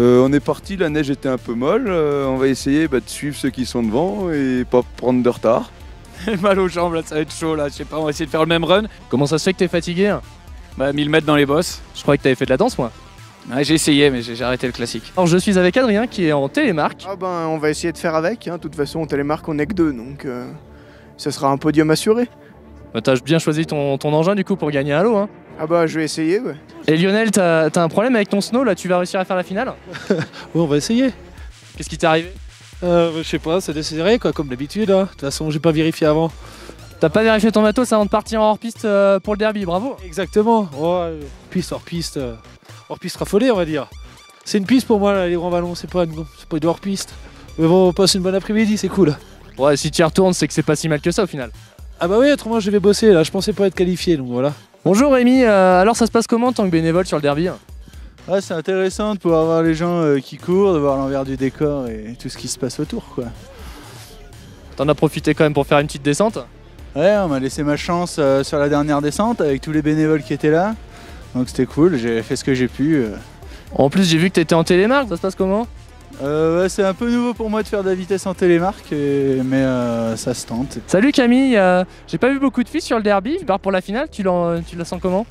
On est parti, la neige était un peu molle. On va essayer de suivre ceux qui sont devant et pas prendre de retard. Mal aux jambes là, ça va être chaud là, je sais pas, on va essayer de faire le même run. Comment ça se fait que t'es fatigué? Bah 1000 mètres dans les bosses. Je croyais que t'avais fait de la danse, moi. Ouais, j'ai essayé mais j'ai arrêté le classique. Alors je suis avec Adrien qui est en télémarque. Ah ben on va essayer de faire avec, hein. De toute façon en télémarque on n'est que deux, donc ça sera un podium assuré. Bah, t'as bien choisi ton engin du coup pour gagner un lot, hein. Ah bah je vais essayer, ouais. Et Lionel, t'as un problème avec ton snow là, tu vas réussir à faire la finale? Ouais, on va essayer. Qu'est-ce qui t'est arrivé? Je sais pas, c'est décidéré quoi, comme d'habitude. Hein. De toute façon, j'ai pas vérifié avant. T'as pas vérifié ton matos avant de partir en hors-piste pour le derby, bravo. Exactement. Ouais, hors-piste raffolée, on va dire. C'est une piste pour moi, là, les grands ballons, c'est pas du hors-piste. Mais bon, on passe une bonne après-midi, c'est cool. Ouais, si tu y retournes, c'est que c'est pas si mal que ça au final. Ah bah oui, autrement je vais bosser là, je pensais pas être qualifié, donc voilà. Bonjour Rémi, alors ça se passe comment en tant que bénévole sur le derby? Ouais, c'est intéressant de pouvoir voir les gens qui courent, de voir l'envers du décor et tout ce qui se passe autour, quoi. T'en as profité quand même pour faire une petite descente? Ouais, on m'a laissé ma chance sur la dernière descente avec tous les bénévoles qui étaient là. Donc c'était cool, j'ai fait ce que j'ai pu. En plus j'ai vu que t'étais en télémarque, ça se passe comment? Ouais, c'est un peu nouveau pour moi de faire de la vitesse en télémarque, mais ça se tente. Salut Camille, j'ai pas vu beaucoup de filles sur le derby, tu pars pour la finale, tu la sens comment?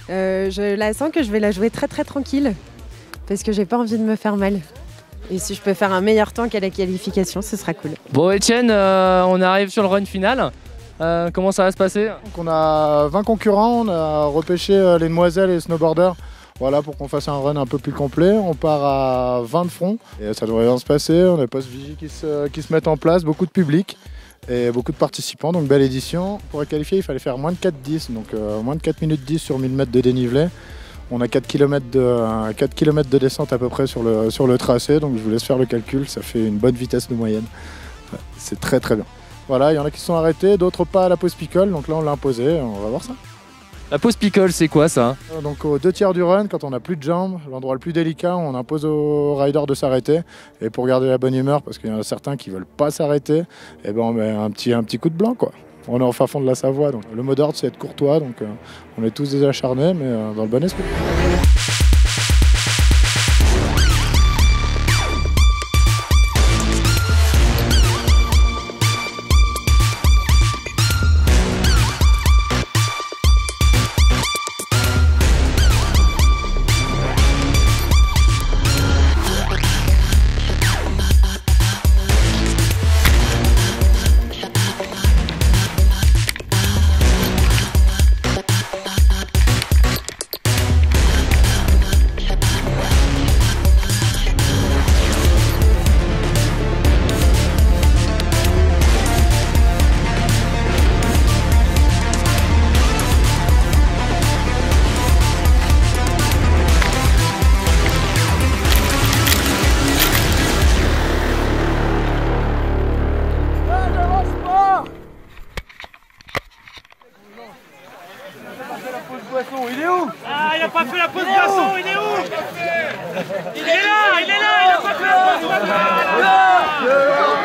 Je la sens que je vais la jouer très très tranquille, parce que j'ai pas envie de me faire mal. Et si je peux faire un meilleur temps qu'à la qualification, ce sera cool. Bon Etienne, on arrive sur le run final, comment ça va se passer? Donc on a 20 concurrents, on a repêché les demoiselles et les snowboarders. Voilà, pour qu'on fasse un run un peu plus complet. On part à 20 de front et ça devrait bien se passer. On a des postes vigie qui se mettent en place, beaucoup de public et beaucoup de participants. Donc belle édition. Pour être qualifié, il fallait faire moins de 4,10, donc moins de 4 minutes 10 sur 1000 mètres de dénivelé. On a 4 km de descente à peu près sur le tracé, donc je vous laisse faire le calcul, ça fait une bonne vitesse de moyenne. C'est très très bien. Voilà, il y en a qui sont arrêtés, d'autres pas à la pause picole, donc là on l'a imposé, on va voir ça. La pause picole, c'est quoi ça? Donc aux 2/3 du run, quand on n'a plus de jambes, l'endroit le plus délicat, on impose aux riders de s'arrêter. Et pour garder la bonne humeur, parce qu'il y en a certains qui ne veulent pas s'arrêter, et ben on met un petit coup de blanc, quoi. On est en fin fond de la Savoie, donc le mot d'ordre c'est être courtois, donc on est tous des acharnés, mais dans le bon esprit. Il est où? Ah, il a pas fait la pause boisson, il est où? Il est là, il a pas fait la pause boisson.